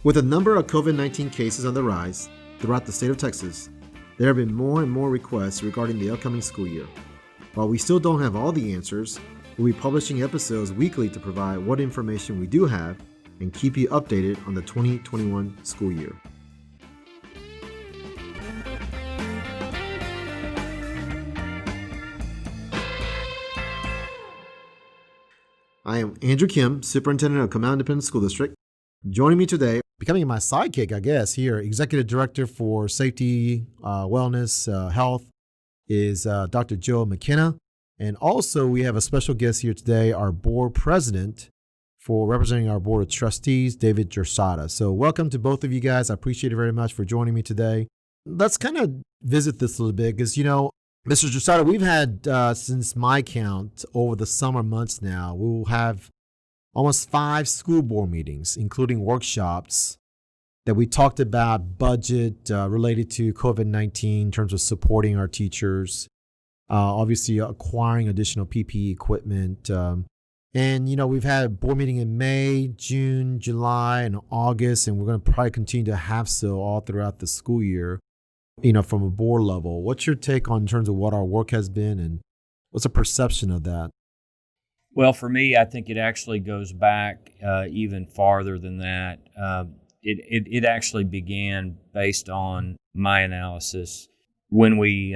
With a number of COVID-19 cases on the rise throughout the state of Texas, there have been more and more requests regarding the upcoming school year. While we still don't have all the answers, we'll be publishing episodes weekly to provide what information we do have and keep you updated on the 2021 school year. I am Andrew Kim, Superintendent of Comal Independent School District. Joining me today, becoming my sidekick, I guess, here, Executive Director for Safety, Wellness, Health, is Dr. Joe McKenna. And also, we have a special guest here today, our board president for representing our board of trustees, David Drastata. So welcome to both of you guys. I appreciate it very much for joining me today. Let's kind of visit this a little bit because, Mr. Drastata, we've had, since my count, over the summer months now, we will have almost 5 school board meetings, including workshops that we talked about budget related to COVID-19 in terms of supporting our teachers, obviously acquiring additional PPE equipment. And, we've had a board meeting in May, June, July, and August, and we're going to probably continue to have so all throughout the school year. From a board level, what's your take on in terms of what our work has been and what's the perception of that? Well, for me, I think it actually goes back even farther than that. It actually began based on my analysis when we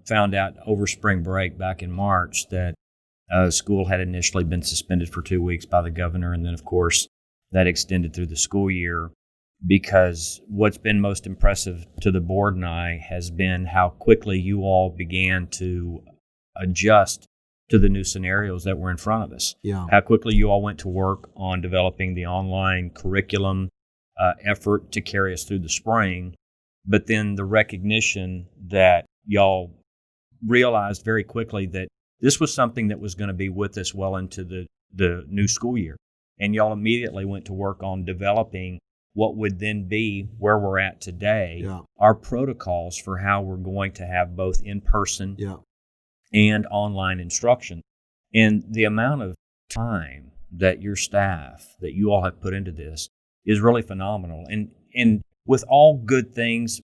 found out over spring break back in March that school had initially been suspended for 2 weeks by the governor, and then, of course, that extended through the school year. Because what's been most impressive to the board and I has been how quickly you all began to adjust to the new scenarios that were in front of us. Yeah. How quickly you all went to work on developing the online curriculum effort to carry us through the spring, but then the recognition that y'all realized very quickly that this was something that was going to be with us well into the new school year. And y'all immediately went to work on developing what would then be where we're at today, our protocols for how we're going to have both in-person and online instruction. And the amount of time that your staff, that you all have put into this is really phenomenal. And with all good things,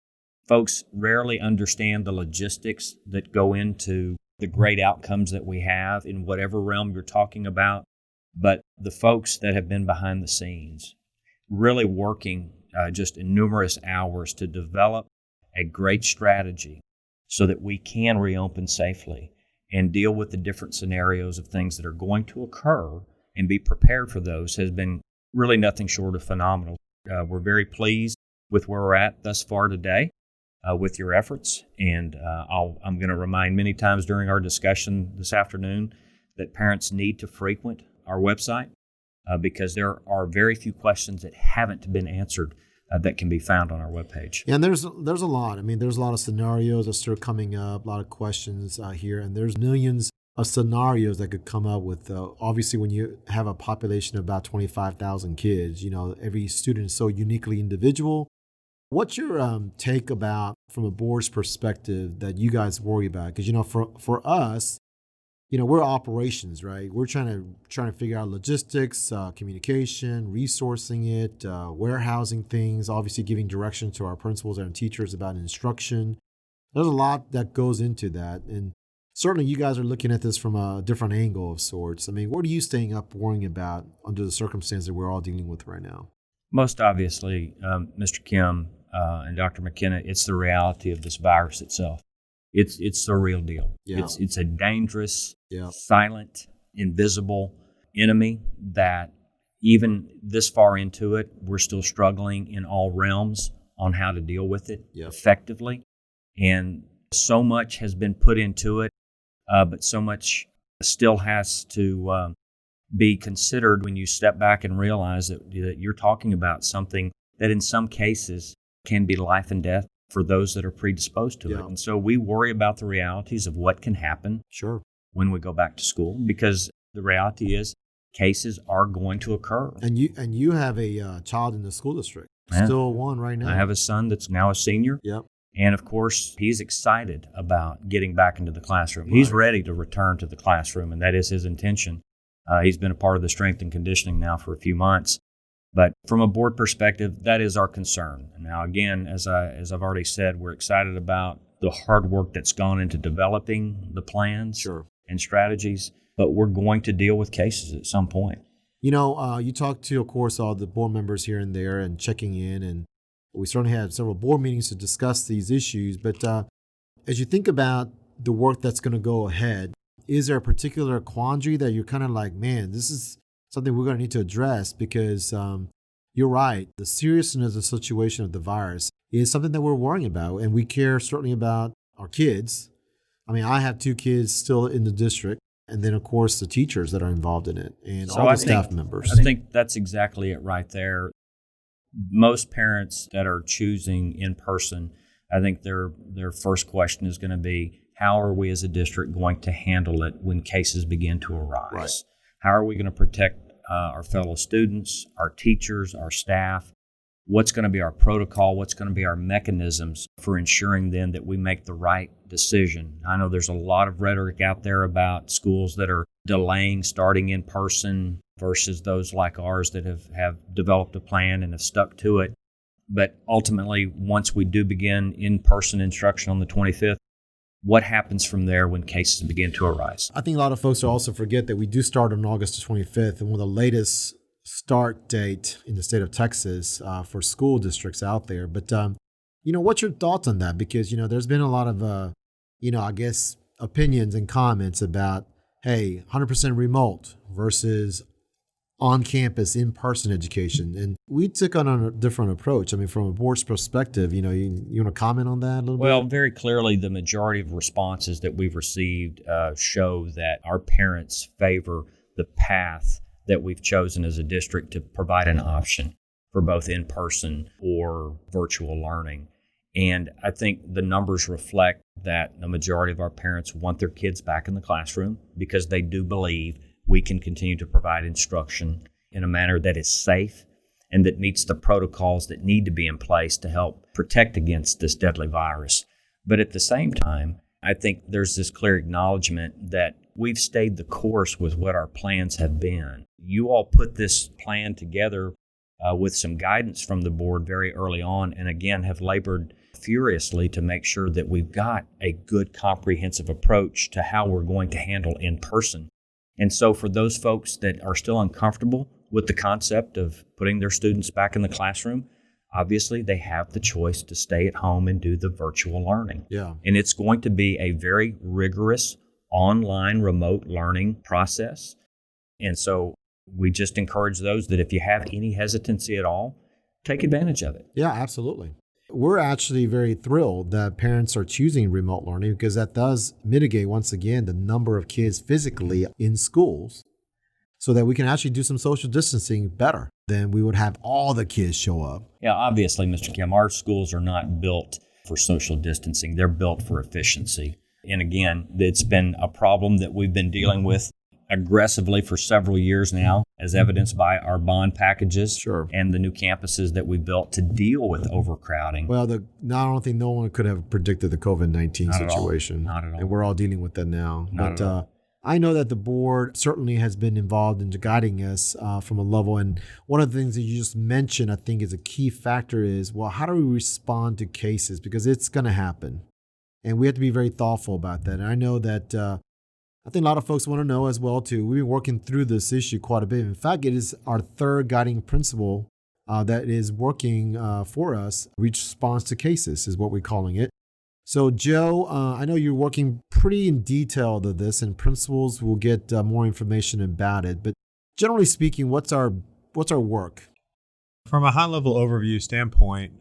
folks rarely understand the logistics that go into the great outcomes that we have in whatever realm you're talking about. But the folks that have been behind the scenes, really working just in numerous hours to develop a great strategy so that we can reopen safely and deal with the different scenarios of things that are going to occur and be prepared for those has been really nothing short of phenomenal. We're very pleased with where we're at thus far today with your efforts. And I'm going to remind many times during our discussion this afternoon that parents need to frequent our website. Because there are very few questions that haven't been answered that can be found on our webpage. Yeah, and there's a lot. I mean, there's a lot of scenarios that start coming up, a lot of questions here, and there's millions of scenarios that could come up with, obviously, when you have a population of about 25,000 kids, every student is so uniquely individual. What's your take about, from a board's perspective, that you guys worry about? Because, for us, we're operations, right? We're trying to figure out logistics, communication, resourcing it, warehousing things, obviously giving direction to our principals and teachers about instruction. There's a lot that goes into that. And certainly you guys are looking at this from a different angle of sorts. I mean, what are you staying up worrying about under the circumstances that we're all dealing with right now? Most obviously, Mr. Kim and Dr. McKenna, it's the reality of this virus itself. It's the real deal. Yeah. It's a dangerous, silent, invisible enemy that even this far into it, we're still struggling in all realms on how to deal with it effectively. And so much has been put into it, but so much still has to be considered when you step back and realize that you're talking about something that in some cases can be life and death for those that are predisposed to it. And so we worry about the realities of what can happen when we go back to school, because the reality is cases are going to occur. And you have a child in the school district, still one right now. I have a son that's now a senior. And of course, he's excited about getting back into the classroom. He's ready to return to the classroom, and that is his intention. He's been a part of the strength and conditioning now for a few months. But from a board perspective, that is our concern. Now, again, as I've already said, we're excited about the hard work that's gone into developing the plans and strategies, but we're going to deal with cases at some point. You talk to, of course, all the board members here and there and checking in, and we certainly had several board meetings to discuss these issues. But as you think about the work that's going to go ahead, is there a particular quandary that you're kind of like, man, this is something we're going to need to address? Because you're right, the seriousness of the situation of the virus is something that we're worrying about, and we care certainly about our kids. I mean, I have 2 kids still in the district, and then, of course, the teachers that are involved in it and all the staff members. I think that's exactly it right there. Most parents that are choosing in person, I think their first question is going to be, how are we as a district going to handle it when cases begin to arise? Right. How are we going to protect our fellow students, our teachers, our staff? What's going to be our protocol? What's going to be our mechanisms for ensuring then that we make the right decision? I know there's a lot of rhetoric out there about schools that are delaying starting in person versus those like ours that have developed a plan and have stuck to it. But ultimately, once we do begin in-person instruction on the 25th, what happens from there when cases begin to arise? I think a lot of folks also forget that we do start on August the 25th, and one of the latest start date in the state of Texas for school districts out there. But, what's your thoughts on that? Because, there's been a lot of, I guess, opinions and comments about, hey, 100% remote versus on-campus, in-person education. And we took on a different approach. I mean, from a board's perspective, you want to comment on that a little bit? Well, very clearly, the majority of responses that we've received show that our parents favor the path that we've chosen as a district to provide an option for both in-person or virtual learning. And I think the numbers reflect that the majority of our parents want their kids back in the classroom because they do believe we can continue to provide instruction in a manner that is safe and that meets the protocols that need to be in place to help protect against this deadly virus. But at the same time, I think there's this clear acknowledgement that we've stayed the course with what our plans have been. You all put this plan together with some guidance from the board very early on, and again have labored furiously to make sure that we've got a good comprehensive approach to how we're going to handle in person. And so for those folks that are still uncomfortable with the concept of putting their students back in the classroom, obviously they have the choice to stay at home and do the virtual learning. Yeah. And it's going to be a very rigorous online remote learning process. And so we just encourage those that if you have any hesitancy at all, take advantage of it. Yeah, absolutely. We're actually very thrilled that parents are choosing remote learning because that does mitigate, once again, the number of kids physically in schools so that we can actually do some social distancing better than we would have all the kids show up. Yeah, obviously, Mr. Kim, our schools are not built for social distancing. They're built for efficiency. And again, it's been a problem that we've been dealing with aggressively for several years now, as evidenced by our bond packages and the new campuses that we built to deal with overcrowding. Well, I don't think no one could have predicted the COVID-19 situation. Not at all. And we're all dealing with that now. But I know that the board certainly has been involved in guiding us from a level. And one of the things that you just mentioned, I think, is a key factor is, well, how do we respond to cases? Because it's going to happen. And we have to be very thoughtful about that. And I know that I think a lot of folks want to know as well, too. We've been working through this issue quite a bit. In fact, it is our third guiding principle that is working for us. Response to cases is what we're calling it. So, Joe, I know you're working pretty in detail to this, and principals will get more information about it. But generally speaking, what's our work? From a high-level overview standpoint,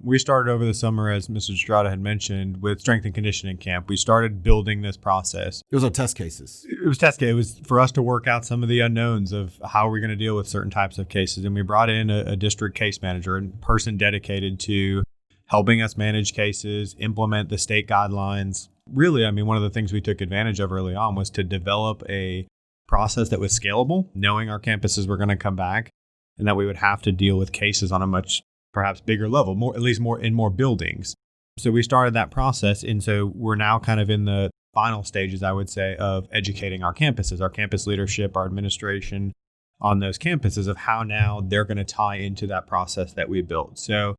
we started over the summer, as Mr. Drastata had mentioned, with strength and conditioning camp. We started building this process. It was our test cases. It was test case. It was for us to work out some of the unknowns of how we're going to deal with certain types of cases. And we brought in a district case manager, a person dedicated to helping us manage cases, implement the state guidelines. Really, I mean, one of the things we took advantage of early on was to develop a process that was scalable, knowing our campuses were going to come back, and that we would have to deal with cases on a much perhaps bigger level, at least in more buildings. So we started that process, and so we're now kind of in the final stages, I would say, of educating our campuses, our campus leadership, our administration, on those campuses of how now they're going to tie into that process that we built. So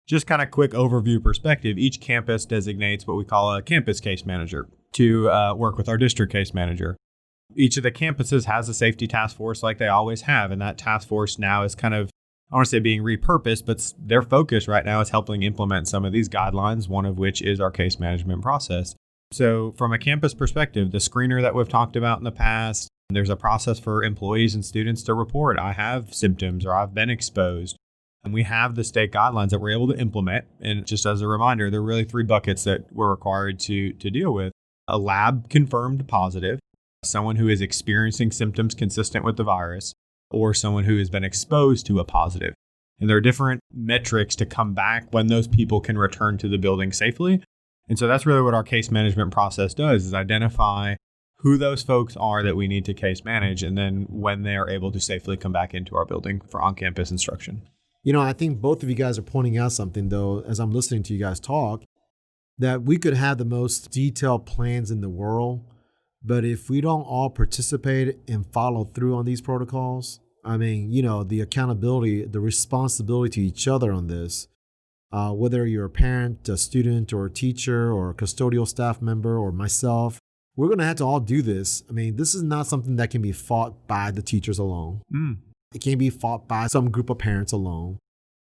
just kind of quick overview perspective, each campus designates what we call a campus case manager to work with our district case manager. Each of the campuses has a safety task force like they always have. And that task force now is kind of, I want to say being repurposed, but their focus right now is helping implement some of these guidelines, one of which is our case management process. So from a campus perspective, the screener that we've talked about in the past, there's a process for employees and students to report, I have symptoms or I've been exposed. And we have the state guidelines that we're able to implement. And just as a reminder, there are really 3 buckets that we're required to deal with. A lab confirmed positive, someone who is experiencing symptoms consistent with the virus, or someone who has been exposed to a positive. And there are different metrics to come back when those people can return to the building safely. And so that's really what our case management process does, is identify who those folks are that we need to case manage, and then when they are able to safely come back into our building for on-campus instruction. I think both of you guys are pointing out something, though, as I'm listening to you guys talk, that we could have the most detailed plans in the world, but if we don't all participate and follow through on these protocols, the accountability, the responsibility to each other on this, whether you're a parent, a student, or a teacher, or a custodial staff member, or myself, we're going to have to all do this. This is not something that can be fought by the teachers alone. It can't be fought by some group of parents alone.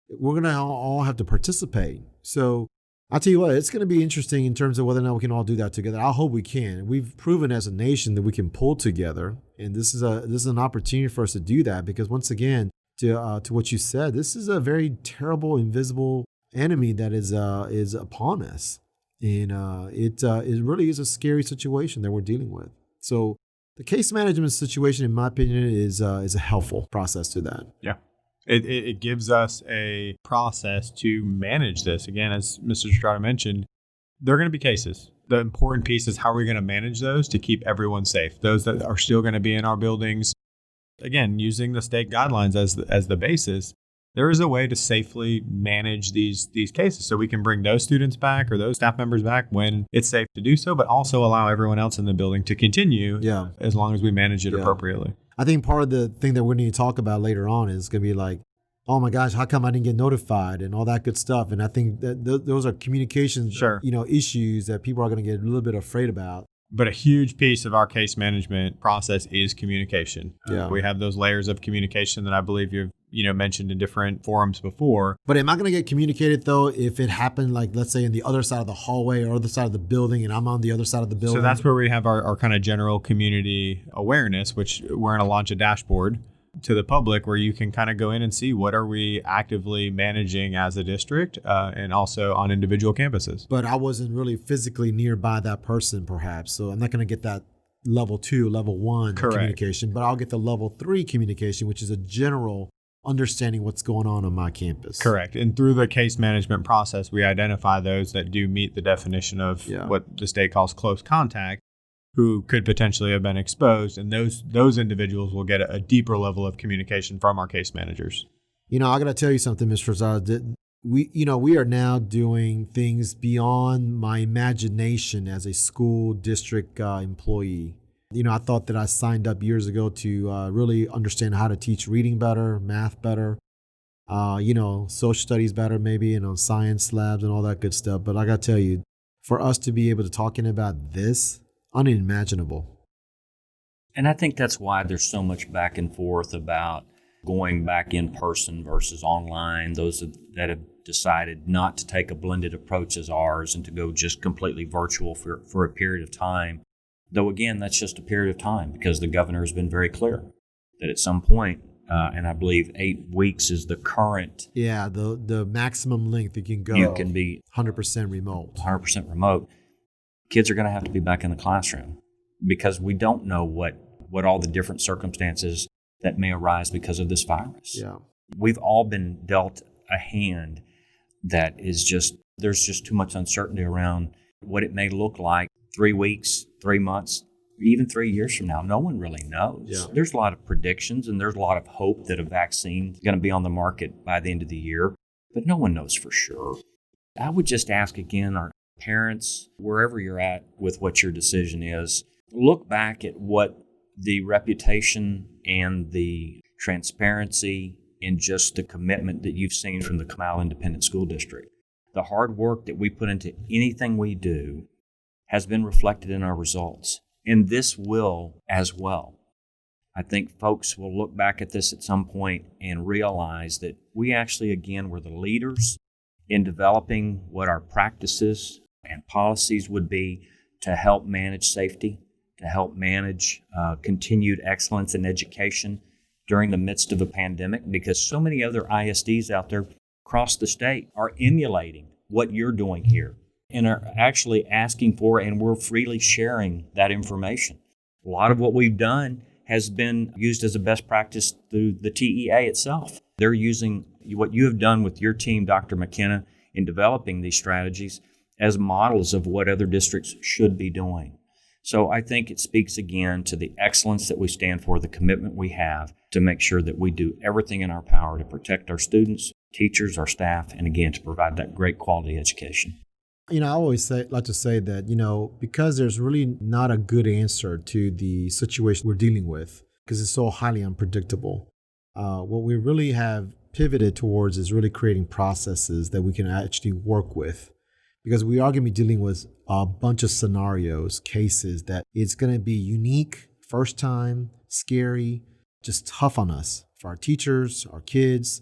We're going to all have to participate. So I'll tell you what, it's going to be interesting in terms of whether or not we can all do that together. I hope we can. We've proven as a nation that we can pull together. And this is an opportunity for us to do that, because once again, to what you said, this is a very terrible, invisible enemy that is upon us. And it really is a scary situation that we're dealing with. So the case management situation, in my opinion, is a helpful process to that. Yeah. It gives us a process to manage this. Again, as Mr. Drastata mentioned, there are going to be cases. The important piece is how are we going to manage those to keep everyone safe? Those that are still going to be in our buildings, again, using the state guidelines as the basis, there is a way to safely manage these cases so we can bring those students back or those staff members back when it's safe to do so, but also allow everyone else in the building to continue as long as we manage it appropriately. I think part of the thing that we need to talk about later on is going to be like, oh my gosh, how come I didn't get notified and all that good stuff. And I think that those are communication issues that people are going to get a little bit afraid about. But a huge piece of our case management process is communication. Yeah. We have those layers of communication that I believe you've mentioned in different forums before. But am I going to get communicated, though, if it happened, like, let's say, in the other side of the hallway or other side of the building, and I'm on the other side of the building? So that's where we have our kind of general community awareness, which we're going to launch a dashboard to the public where you can kind of go in and see what are we actively managing as a district and also on individual campuses. But I wasn't really physically nearby that person, perhaps, so I'm not going to get that level 2, level 1 communication, but I'll get the level 3 communication, which is a general understanding what's going on my campus. Correct. And through the case management process, we identify those that do meet the definition of what the state calls close contact, who could potentially have been exposed. And those individuals will get a deeper level of communication from our case managers. I got to tell you something, Mr. Azad. We are now doing things beyond my imagination as a school district employee. I thought that I signed up years ago to really understand how to teach reading better, math better, social studies better maybe, and on science labs and all that good stuff. But I got to tell you, for us to be able to talking about this, unimaginable. And I think that's why there's so much back and forth about going back in person versus online. Those that have decided not to take a blended approach as ours and to go just completely virtual for a period of time. Though, again, that's just a period of time because the governor has been very clear that at some point, and I believe 8 weeks is the current. Yeah, the maximum length you can go. You can be 100% remote. 100% remote. Kids are going to have to be back in the classroom because we don't know what all the different circumstances that may arise because of this virus. Yeah. We've all been dealt a hand that is there's just too much uncertainty around what it may look like 3 weeks, 3 months, even 3 years from now. No one really knows. Yeah. There's a lot of predictions and there's a lot of hope that a vaccine is going to be on the market by the end of the year, but no one knows for sure. I would just ask again, our parents, wherever you're at with what your decision is, look back at what the reputation and the transparency, and just the commitment that you've seen from the Comal Independent School District. The hard work that we put into anything we do has been reflected in our results, and this will as well. I think folks will look back at this at some point and realize that we actually, again, were the leaders in developing what our practices and policies would be to help manage safety, to help manage continued excellence in education during the midst of a pandemic, because so many other ISDs out there across the state are emulating what you're doing here and are actually asking for, and we're freely sharing that information. A lot of what we've done has been used as a best practice through the TEA itself. They're using what you have done with your team, Dr. McKenna, in developing these strategies as models of what other districts should be doing. So I think it speaks again to the excellence that we stand for, the commitment we have to make sure that we do everything in our power to protect our students, teachers, our staff, and again, to provide that great quality education. I always like to say that, because there's really not a good answer to the situation we're dealing with, because it's so highly unpredictable. What we really have pivoted towards is really creating processes that we can actually work with, because we are going to be dealing with a bunch of scenarios, cases that it's going to be unique, first time, scary, just tough on us, for our teachers, our kids.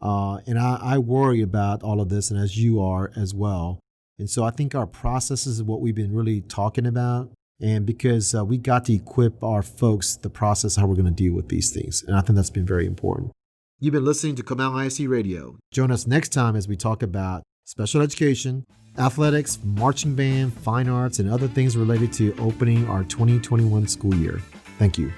And I worry about all of this, and as you are as well. And so I think our processes is what we've been really talking about. And because we got to equip our folks the process, how we're going to deal with these things. And I think that's been very important. You've been listening to Comal ISD Radio. Join us next time as we talk about special education, athletics, marching band, fine arts, and other things related to opening our 2021 school year. Thank you.